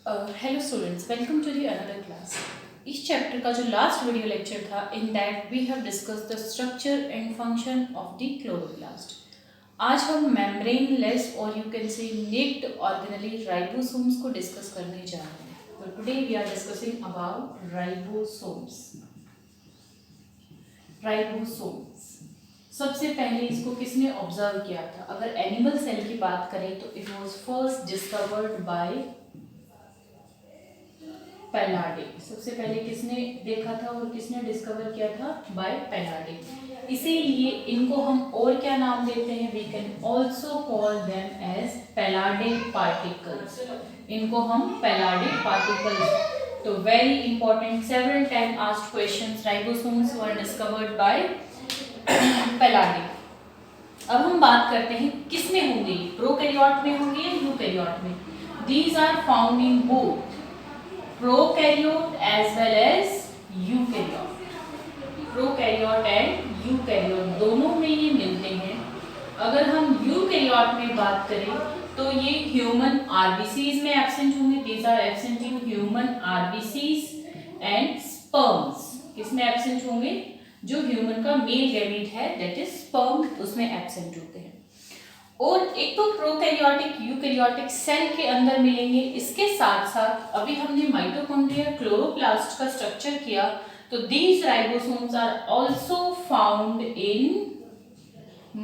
Hello students, welcome to the another class. इस chapter का जो लास्ट वीडियो लेक्चर था, in that we have discuss the structure and function of the chloroplast. आज हम membrane less और you can say naked organelle ribosomes को discuss करने जा रहे हैं। तो today we are discussing about ribosomes. Ribosomes सबसे पहले इसको किसने ऑब्जर्व किया था? अगर एनिमल सेल की बात करें तो it was first discovered by पैलाडे। सबसे पहले किसने देखा था और किसने डिस्कवर किया था? By Palade. इसीलिए इनको हम और क्या नाम देते हैं? We can also call them as Palade particles. इनको हम पैलाडे पार्टिकल्स। तो very important, several time asked questions, ribosomes were discovered by Palade. अब हम बात करते हैं किस में होंगे, प्रोकैरियोट में होंगे या यूकैरियोट में? These are found in both prokaryote as well as eukaryote। Prokaryote and eukaryote दोनों में ये मिलते हैं। अगर हम यूकैरियोट में बात करें तो ये ह्यूमन आरबीसीज में एब्सेंट होंगे। These are absent in human RBCs and sperms. किसमें एब्सेंट होंगे? जो ह्यूमन का मेल गैमीट है, दैट इज स्पर्म, उसमें एब्सेंट होते हैं। और एक तो प्रोकैरियोटिक यूकैरियोटिक सेल के अंदर मिलेंगे। इसके साथ साथ अभी हमने माइटोकॉन्ड्रिया क्लोरोप्लास्ट का स्ट्रक्चर किया, तो these ribosomes are also found in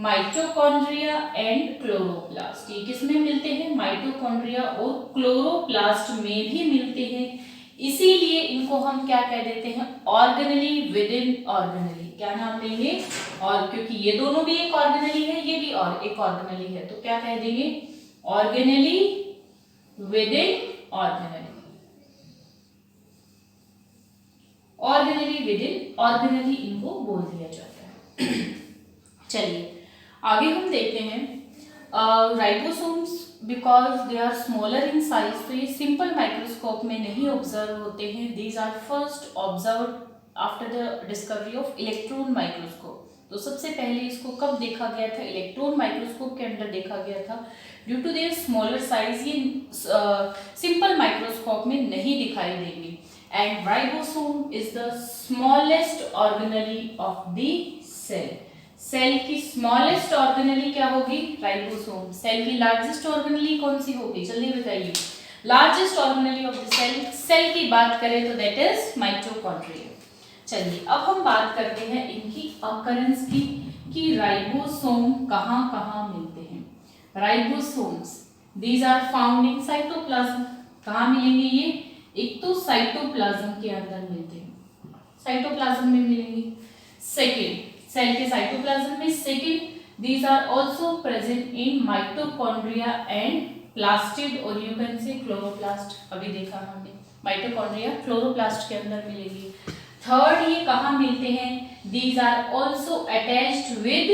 mitochondria and chloroplast. ये किस में मिलते हैं? माइटोकॉन्ड्रिया और क्लोरोप्लास्ट में भी मिलते हैं। इसीलिए इनको हम क्या कह देते हैं? Organelle with in organelle. क्या नाम देंगे? और क्योंकि ये दोनों भी एक ऑर्गेनली है, ये भी और एक ऑर्गेनली है, तो क्या कह देंगे? Organelle with in organelle. Organelle with in organelle इनको बोल दिया जाता है। चलिए आगे हम देखते हैं ribosomes. Because they are smaller in size, तो ये सिंपल माइक्रोस्कोप में नहीं ऑब्जर्व होते हैं। These are first observe after the discovery of electron microscope. तो सबसे पहले इसको कब देखा गया था? इलेक्ट्रॉन माइक्रोस्कोप के अंदर देखा गया था। Due to their smaller size ये सिंपल माइक्रोस्कोप में नहीं दिखाई देंगे। And ribosome is the smallest organelle of the cell. Cell की स्मॉलेस्ट ऑर्गेनली क्या होगी? राइबोसोम। सेल की लार्जेस्ट ऑर्गेनली कौन सी होगी? जल्दी बताइए। Largest organelle of the cell, cell की बात करें तो दैट इज माइटोकॉन्ड्रिया। चलिए अब हम बात करते हैं इनकी अकरेंस की, कि राइबोसोम कहाँ कहाँ मिलते हैं। Ribosomes these are found in cytoplasm. कहाँ मिलेंगे ये? एक तो साइटोप्लाज्म के अंदर मिलते हैं, साइटोप्लाज्म में मिलेंगे। सेकेंड, सेल के साइटोप्लाज्म में। Second, these are also present in mitochondria and plastid और यू कैन से क्लोरोप्लास्ट। अभी देखा हमने, माइटोकॉन्ड्रिया क्लोरोप्लास्ट के अंदर मिलेगी। थर्ड, ये कहाँ मिलते हैं? These are also attached with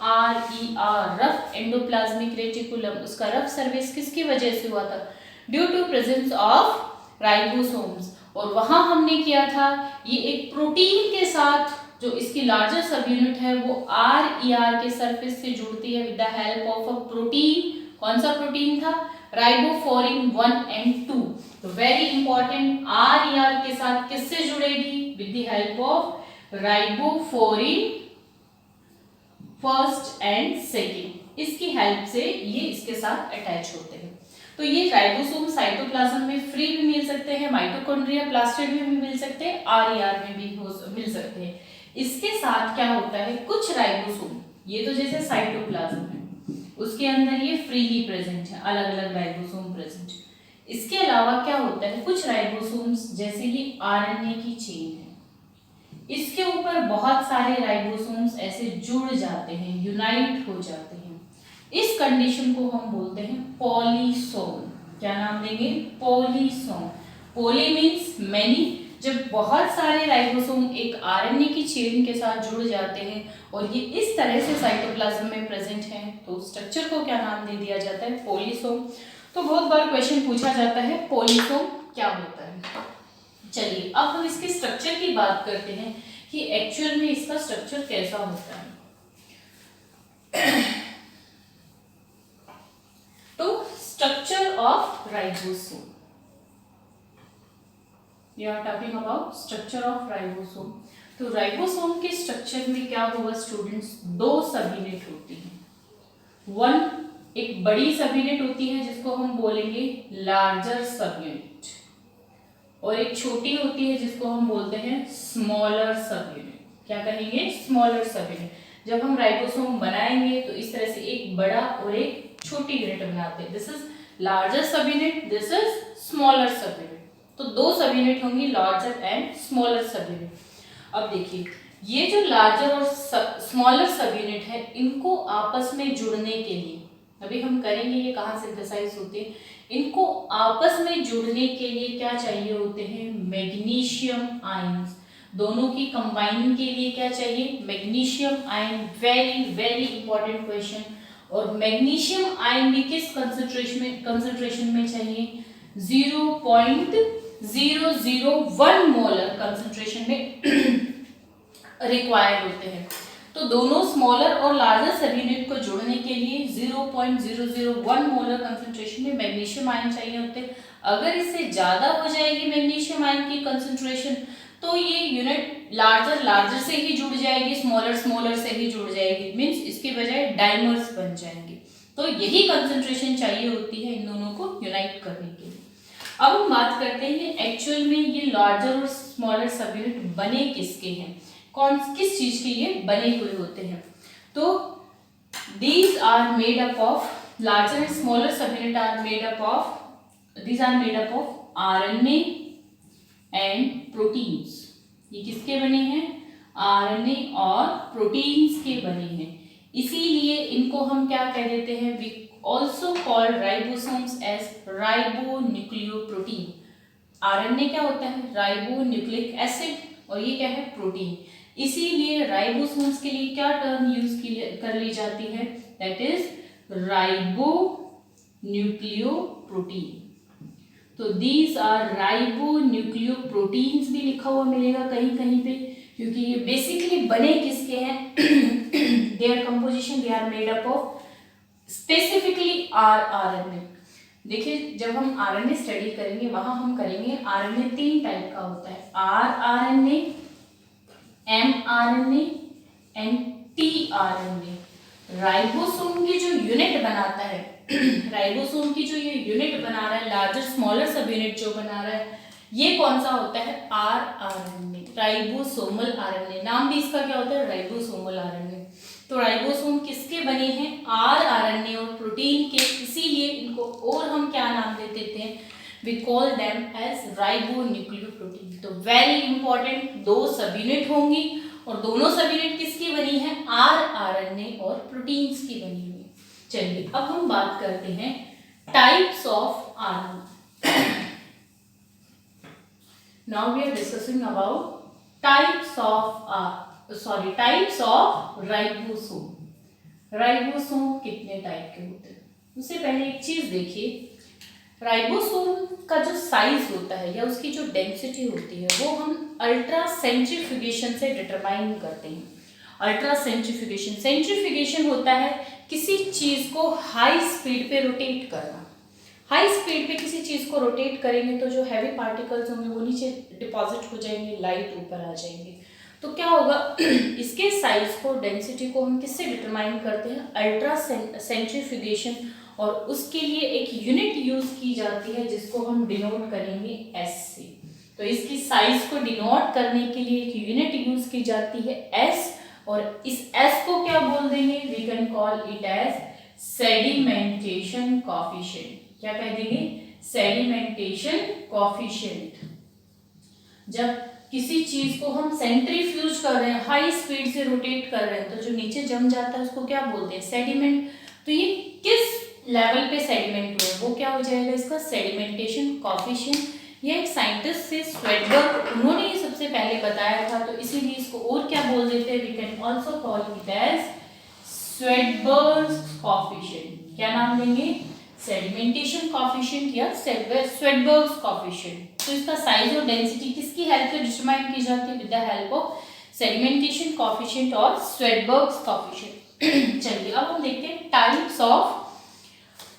RER, rough endoplasmic reticulum. उसका रफ सर्विस किसकी वजह से हुआ था? Due to presence of ribosomes. और वहां हमने किया था, ये एक प्रोटीन के साथ, जो इसकी लार्जर सब यूनिट है वो RER के सरफेस से जुड़ती है with the help of a protein. कौन सा प्रोटीन था? Ribophorin 1 and 2। तो वेरी इंपॉर्टेंट, RER के साथ किससे जुड़ेगी? With the help of ribophorin first and second. इसकी हेल्प से ये इसके साथ अटैच होते हैं। तो ये राइबोसोम साइटोप्लाज्म में फ्री भी मिल सकते हैं, माइटोकॉन्ड्रिया प्लास्टिड में भी मिल सकते हैं, RER में भी मिल सकते हैं। इसके साथ क्या होता है? कुछ राइबोसोम, ये तो जैसे साइटोप्लाज्म है, उसके अंदर ये फ्री ही प्रेजेंट है, अलग अलग राइबोसोम प्रेजेंट है। इसके अलावा क्या होता है? कुछ राइबोसोम्स जैसे ये RNA की चेन है, इसके ऊपर बहुत सारे राइबोसोम्स ऐसे जुड़ जाते हैं, यूनाइट हो जाते हैं। इस कंडीशन को हम बोलते हैं पॉलीसोम। क्या नाम देंगे? पॉलीसोम। Poly means many. जब बहुत सारे राइबोसोम एक RNA की चेन के साथ जुड़ जाते हैं और ये इस तरह से साइटोप्लाज्म में प्रेजेंट हैं, तो स्ट्रक्चर को क्या नाम दे दिया जाता है? पॉलीसोम। तो बहुत बार क्वेश्चन पूछा जाता है पॉलीसोम क्या होता है। चलिए अब हम इसके स्ट्रक्चर की बात करते हैं कि एक्चुअल में इसका स्ट्रक्चर कैसा होता है। तो structure of ribosome, we are talking about structure of ribosome. तो राइबोसोम के स्ट्रक्चर में क्या होगा स्टूडेंट्स, दो सब यूनिट होती हैं। वन, एक बड़ी सब यूनिट होती है जिसको हम बोलेंगे लार्जर सब यूनिट, और एक छोटी होती है जिसको हम बोलते हैं स्मॉलर सब यूनिट। क्या कहेंगे, स्मॉलर सब यूनिट। जब हम राइबोसोम बनाएंगे तो इस तरह से एक बड़ा और एक छोटी यूनिट बनाते हैं। दिस इज लार्जर सब यूनिट, दिस इज स्मॉलर सब यूनिट। तो दो सब यूनिट होंगी, लार्जर एंड स्मॉलर सब यूनिट। अब देखिए, ये जो लार्जर और स्मॉलर सब यूनिट है, इनको आपस में जुड़ने के लिए, अभी हम करेंगे ये कहाँ सिंथेसाइज होते हैं, इनको आपस में जुड़ने के लिए क्या चाहिए होते हैं, मैग्नीशियम आयंस। दोनों की कंबाइनिंग के लिए क्या चाहिए, magnesium ion. Very very important question. और मैग्नीशियम आयन भी किस कंसंट्रेशन में चाहिए, 0.001 मोलर कंसंट्रेशन में रिक्वायर्ड होते हैं। तो दोनों स्मॉलर और लार्जर सब यूनिट को जोड़ने के लिए 0.001 मोलर कंसंट्रेशन में मैग्नीशियम आयन चाहिए होते हैं। अगर इससे ज्यादा हो जाएगी मैग्नीशियम आयन की कंसंट्रेशन, तो ये यूनिट लार्जर से ही जुड़ जाएगी, स्मॉलर से ही जुड़ जाएगी, मीन्स इसके बजाय डाइमर्स बन जाएंगे। तो यही कंसंट्रेशन चाहिए होती है इन दोनों को यूनाइट करने के लिए। अब हम बात करते हैं एक्चुअल में ये लार्जर और स्मॉलर सब यूनिट बने किसके हैं, किस चीज के ये बने हुए होते हैं। तो these are made up of larger and smaller subunit are made up of, these are made up of RNA and proteins। ये किसके बने हैं, RNA और प्रोटीन्स के बने हैं। इसीलिए इनको हम क्या कह देते हैं, we also call ribosomes as ribonucleoprotein। RNA क्या होता है, राइबोन्यूक्लिक एसिड, और ये क्या है, प्रोटीन। इसीलिए राइबोसोम्स के लिए क्या टर्म यूज कर ली जाती है, दैट इज राइबोन्यूक्लियोप्रोटीन। तो दीज आर राइबोन्यूक्लियोप्रोटीन्स भी लिखा हुआ मिलेगा कहीं कहीं पे, क्योंकि ये बेसिकली बने किसके हैं, their composition, they are made up of specifically RNA. देखिए, जब हम आरएनए स्टडी करेंगे वहां हम करेंगे, आरएनए 3 टाइप का होता है, RNA, mRNA and tRNA. Ribosome की जो यूनिट बनाता है राइबोसोम की जो ये यूनिट बना रहा है, लार्जर स्मॉलर सब यूनिट जो बना रहा है, ये कौन सा होता है, आरएनए, राइबोसोमल आरएनए। नाम भी इसका क्या होता है, राइबोसोमल आरएनए। तो राइबोसोम किसके बने हैं, आरएनए और प्रोटीन के, इसीलिए इनको और हम क्या नाम दे देते हैं, we call them as ribonucleoprotein। तो वेरी इंपॉर्टेंट, दो सब यूनिट होंगी और दोनों सब यूनिट किसकी बनी है, आरएनए और प्रोटीन्स की बनी हुई। चलिए अब हम बात करते हैं types of RNA. Now we are discussing about types of ribosome. Ribosome कितने टाइप के होते हैं, उससे पहले एक चीज देखिए, राइबोसोम का जो साइज होता है या उसकी जो डेंसिटी होती है वो हम अल्ट्रा सेंट्रीफ्यूगेशन से डिटरमाइन करते हैं। अल्ट्रा सेंट्रीफ्यूगेशन होता है किसी चीज को हाई स्पीड पे रोटेट करना। हाई स्पीड पे किसी चीज को रोटेट करेंगे तो जो हैवी पार्टिकल्स होंगे वो नीचे डिपॉजिट हो जाएंगे, लाइट ऊपर आ जाएंगे। तो क्या होगा, इसके साइज को, डेंसिटी को हम किससे डिटरमाइन करते हैं, अल्ट्रा सेंट्रीफ्यूगेशन, और उसके लिए एक यूनिट यूज की जाती है जिसको हम डिनोट करेंगे एस से। तो इसकी साइज को डिनोट करने के लिए एक यूनिट यूज की जाती है एस, और इस एस को क्या बोल देंगे, we can call it as sedimentation coefficient. क्या कह देंगे, सेडिमेंटेशन कोएफिशिएंट। जब किसी चीज को हम सेंट्रीफ्यूज कर रहे हैं, हाई स्पीड से रोटेट कर रहे हैं, तो जो नीचे जम जाता है उसको क्या बोलते हैं, सेडिमेंट। तो ये किस लेवल पे सेडिमेंट हुए वो क्या हो जाएगा, इसका सेडिमेंटेशन कोएफिशिएंट। ये एक साइंटिस्ट से स्वेडबर्ग, उन्होंने ये सबसे पहले बताया था, तो इसीलिए इसको और क्या बोल देते हैं, we can also call it as Svedberg's coefficient. क्या नाम देंगे, सेडिमेंटेशन कोएफिशिएंट या स्वेडबर्ग्स कोएफिशिएंट। तो इसका साइज और डेंसिटी किसकी हेल्प से डिटरमाइन की जाती है, with the help of sedimentation coefficient और स्वेडबर्ग्स कोएफिशिएंट। चलिए अब हम देखते हैं types of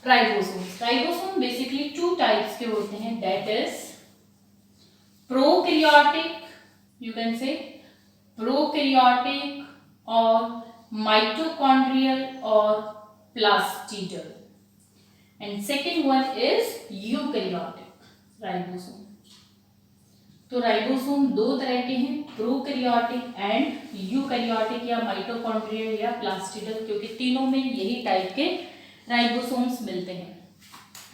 ribosome. Ribosome basically 2 types के होते हैं, that is prokaryotic, you can say prokaryotic और माइटोकॉन्ड्रियल और plastidal, and second one is eukaryotic ribosome. तो राइबोसोम दो तरह के हैं, प्रोकैरियोटिक एंड यूकैरियोटिक या माइटोकॉन्ड्रियल या प्लास्टिडल, क्योंकि तीनों में यही टाइप के राइबोसोम्स मिलते हैं।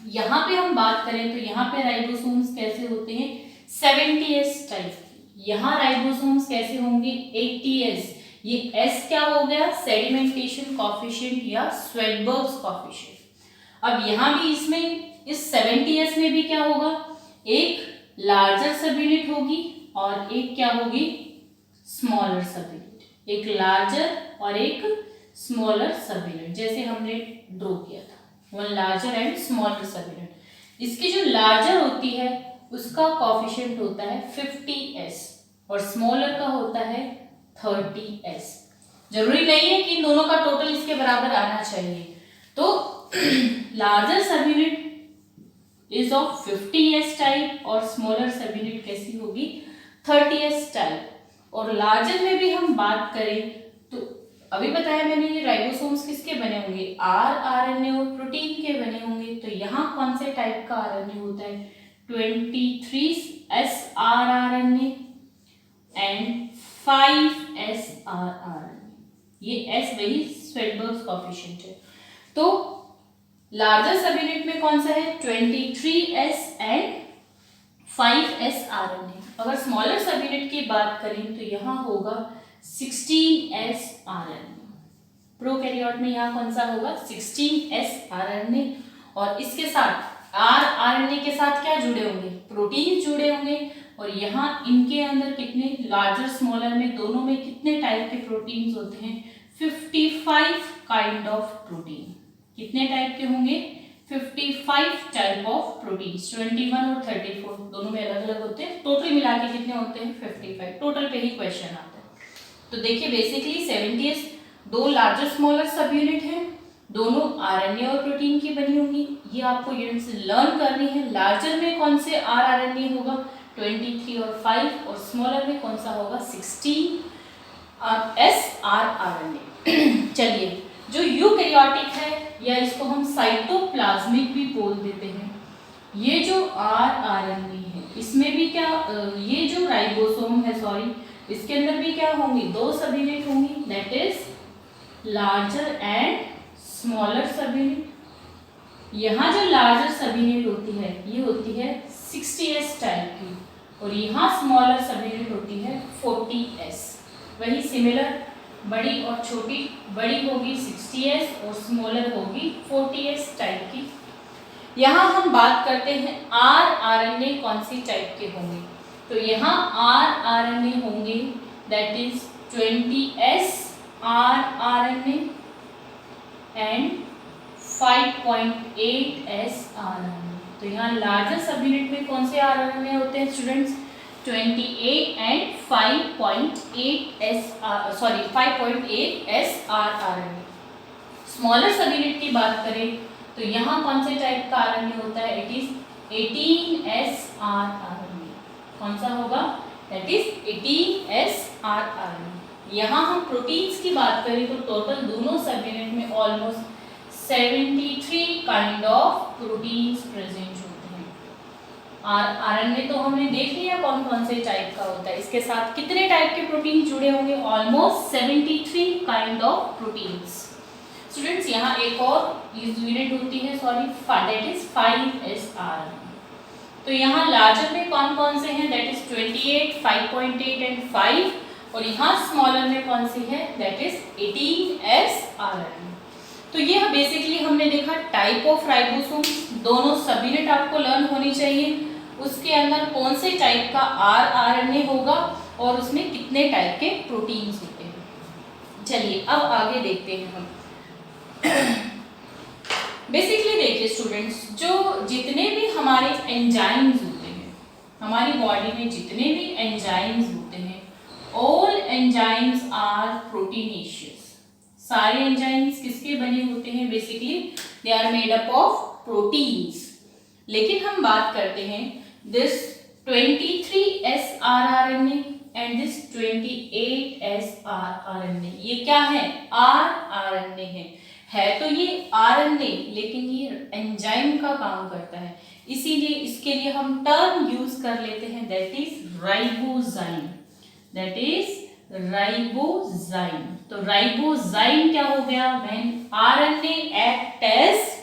यहाँ पे हम बात करें तो यहाँ पे राइबोसोम्स कैसे होते हैं, 70S टाइप की। यहाँ राइबोसोम्स कैसे होंगे, 80S। ये S क्या हो गया, सेडिमेंटेशन कॉफिशिएंट या स्वेडबर्ग्स कॉफिशिएंट। अब यहाँ भी इसमें इस 70S में भी क्या होगा, एक लार्जर सब यूनिट होगी और एक क्या होगी, स्मॉलर सब यूनिट। एक लार्जर और एक स्मॉलर सब यूनिट, जैसे हमने ड्रॉ किया था, वन लार्जर एंड स्मॉलर सब यूनिट। इसकी जो लार्जर होती है उसका कॉफिशिएंट होता है 50S और स्मॉलर का होता है 30S। जरूरी नहीं है कि इन दोनों का टोटल इसके बराबर आना चाहिए। तो लार्जर सब unit is of 50S type और स्मॉलर सब यूनिट कैसी होगी, 30S टाइप। और लार्जर में भी हम बात करें तो अभी बताया मैंने ये राइबोसोम्स किसके बने होंगे, RNA और प्रोटीन के बने होंगे। तो यहाँ कौन से टाइप का RNA होता है, 23S RNA and 5S RNA। ये S वही स्वेडबर्ग्स कॉफिशिएंट है। तो लार्जर सब यूनिट में कौन सा है, 23S एंड 5S RNA। अगर स्मॉलर सब यूनिट की बात करें तो यहाँ होगा 16S RNA। प्रोकैरियोट में यहाँ कौन सा होगा, 16S RNA। और इसके साथ RNA के साथ क्या जुड़े होंगे, प्रोटीन जुड़े होंगे। और यहाँ इनके अंदर कितने, लार्जर स्मॉलर में दोनों में कितने टाइप के प्रोटीन्स होते हैं, 55 काइंड ऑफ प्रोटीन। कितने टाइप के होंगे, 55 टाइप ऑफ प्रोटीन्स। 21 और 34 दोनों में अलग अलग होते हैं, टोटल मिला के कितने होते हैं, 55। टोटल पे ही क्वेश्चन आता है। तो देखिए बेसिकली 70S दो लार्जर स्मॉलर सब यूनिट हैं, दोनों RNA और प्रोटीन की बनी होंगी। ये आपको यूनिट से लर्न करनी है। लार्जर में कौन से RNA होगा, 23 और 5, और स्मॉलर में कौन सा होगा, 16S RNA। चलिए, जो यूकैरियोटिक है या इसको हम साइटोप्लाज्मिक भी बोल देते हैं, ये जो RNA है इसमें भी क्या, ये जो राइबोसोम है सॉरी, इसके अंदर भी क्या होंगी, दो सब यूनिट होंगी, that is larger and smaller सब यूनिट। यहाँ जो लार्जर सब यूनिट होती है ये होती है 60S टाइप की, और यहाँ स्मॉलर सब यूनिट होती है 40S। वही सिमिलर, बड़ी और छोटी, बड़ी होगी 60S और स्मॉलर होगी 40S टाइप की। यहाँ हम बात करते हैं RNA कौन सी टाइप के होंगे, तो यहाँ RNA होंगे that is 20S RNA and 5.8S RNA। तो यहाँ लार्जर सब यूनिट में कौन से RNA होते हैं students, 28 and 5.8S RNA। Smaller सब यूनिट की बात करें तो यहाँ कौन से टाइप का RNA होता है, इट इज 18S RNA। कौन सा होगा, दैट इज 18S RNA। यहाँ हम प्रोटीन्स की बात करें तो टोटल दोनों सब यूनिट में almost 73 kind of proteins present होते हैं। RNA तो हमने देख लिया कौन कौन से टाइप का होता है, इसके साथ कितने टाइप के प्रोटीन जुड़े होंगे, almost 73 kind of proteins. Students यहाँ एक और यूनिट होती है sorry, that is 5S RNA। तो यहाँ लार्जर में कौन कौन से हैं, दैट इज 28, 5.8 एंड 5, और यहाँ स्मॉलर में कौन सी है, दैट इज 18S RNA। तो ये बेसिकली हमने देखा टाइप ऑफ राइबोसोम, दोनों सब यूनिट आपको लर्न होनी चाहिए, उसके अंदर कौन से टाइप का RNA होगा और उसमें कितने टाइप के प्रोटीन्स होते हैं। चलिए अब आगे देखते हैं हम। बेसिकली देखिए स्टूडेंट्स, जो जितने भी हमारे एंजाइम्स होते हैं, हमारी बॉडी में जितने भी एंजाइम्स होते हैं, ऑल एंजाइम्स आर प्रोटीनेशियस। सारे एंजाइम्स किसके बने होते हैं, basically they are made up of proteins. लेकिन हम बात करते हैं this 23 srRNA and this 28 srRNA। ये क्या है? rRNA है तो ये RNA, लेकिन ये एंजाइम का काम करता है, इसीलिए इसके लिए हम टर्म यूज कर लेते हैं, that is ribozyme. That is ribozyme. तो राइबोजाइम क्या हो गया? When RNA act as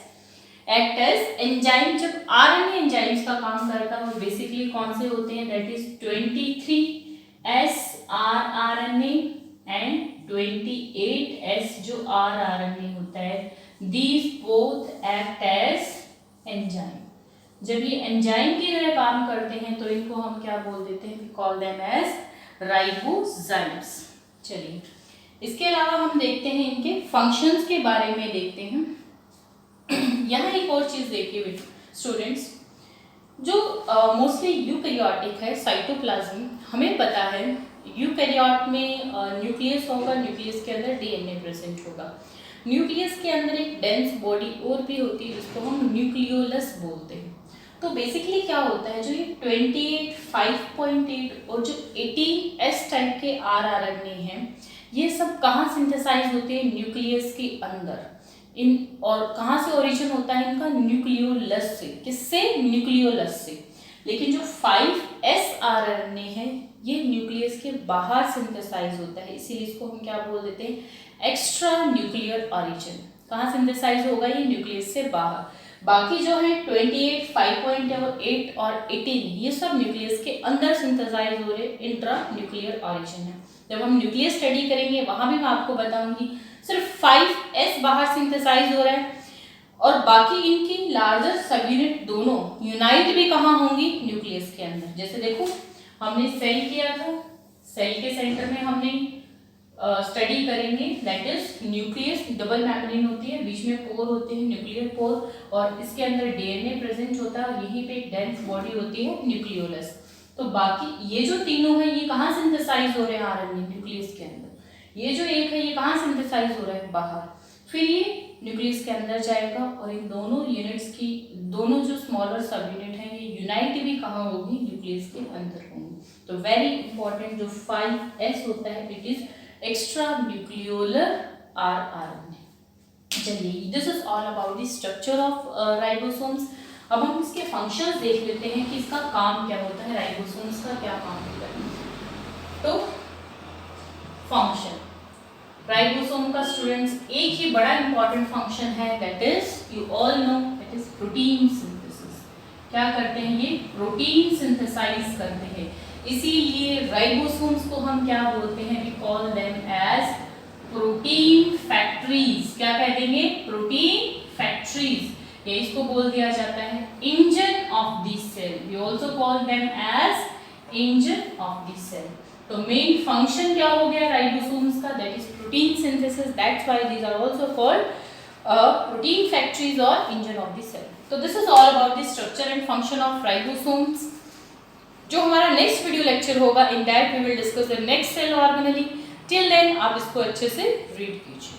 enzyme. जब RNA एंजाइम्स का काम करता है वो बेसिकली कौन से होते हैं? That is 23 srRNA and 28 S जो rRNA होता है, these both act as enzyme। जब ये एंजाइम की तरह काम करते हैं तो इनको हम क्या बोल देते हैं? we call them as ribozymes. चलिए, इसके अलावा हम देखते हैं इनके फंक्शंस के बारे में देखते हैं। यहाँ एक और चीज देखिए स्टूडेंट्स, जो मोस्टली यूकैरियोटिक है साइटोप्लाज्म, हमें पता है यूकैरियोट में न्यूक्लियस होगा, न्यूक्लियस के अंदर डीएनए प्रेजेंट होगा, न्यूक्लियस के अंदर एक डेंस बॉडी और भी होती है जिसको हम न्यूक्लियोलस बोलते हैं। तो बेसिकली क्या होता है, जो ये 28, 5.8 और जो 18S टाइप के rRNA हैं, ये सब कहाँ सिंथेसाइज होते हैं? न्यूक्लियस के अंदर। इन और कहाँ से ओरिजिन होता है इनका? न्यूक्लियोलस से। किससे? न्यूक्लियोलस से। लेकिन जो 5S rRNA है ये न्यूक्लियस के बाहर सिंथेसाइज होता है, इसीलिए इसको हम क्या बोल देते हैं? Extra nuclear origin. कहाँ सिंथेसाइज होगा? ये न्यूक्लियस से बाहर। बाकी जो है 28, 5.8 और 18 ये सब न्यूक्लियस के अंदर सिंथेसाइज हो रहे इंट्रा न्यूक्लियर ओरिजिन है। जब हम न्यूक्लियस स्टडी करेंगे वहां भी मैं आपको बताऊंगी, सिर्फ 5S बाहर सिंथेसाइज हो रहा है और बाकी इनकी लार्जर सब यूनिट दोनों यूनाइट भी कहाँ होंगी? न्यूक्लियस के अंदर। जैसे देखो हमने सेल किया था, सेल के सेंटर में हमने स्टडी करेंगे, that is nucleus, double membrane होती है, बीच में पोर होते हैं, न्यूक्लियर पोर, और इसके अंदर डीएनए प्रेजेंट होता है और यहीं पे एक डेंस बॉडी होती है न्यूक्लियोलस। तो बाकी ये जो तीनों है ये कहाँ सिंथेसाइज हो रहे हैं? आरएनए न्यूक्लियस के अंदर। ये जो एक है ये कहाँ सिंथेसाइज हो रहा है? बाहर। फिर ये न्यूक्लियस के अंदर जाएगा और इन दोनों यूनिट्स की दोनों जो स्मॉलर सब यूनिट हैं ये यूनाइट भी कहाँ होगी? न्यूक्लियस के अंदर होंगी। तो वेरी इंपॉर्टेंट जो 5S होता है it is extra nucleolar rRNA। चलिए, this is all about the structure of ribosomes. अब हम इसके फंक्शंस देख लेते हैं कि इसका काम क्या होता है, राइबोसोम्स का क्या काम होता है। तो फंक्शन राइबोसोम का स्टूडेंट्स एक ही बड़ा इंपॉर्टेंट फंक्शन है, that is you all know, it is protein synthesis. क्या करते हैं ये? प्रोटीन सिंथेसाइज करते हैं, इसीलिए राइबोसोम्स को हम क्या बोलते हैं? We call them as protein factories. क्या कह देंगे? Protein factories. ये इसको बोल दिया जाता है engine of the cell. We also call them as engine of the cell. तो मेन फंक्शन क्या हो गया राइबोसोम्स का? That is protein synthesis. That's why these are also called protein factories और इंजन ऑफ द सेल। तो this is all about the structure and function of ribosomes. जो हमारा next video lecture होगा, in that we will discuss the next cell organelle. Till then आप इसको अच्छे से read कीजिए।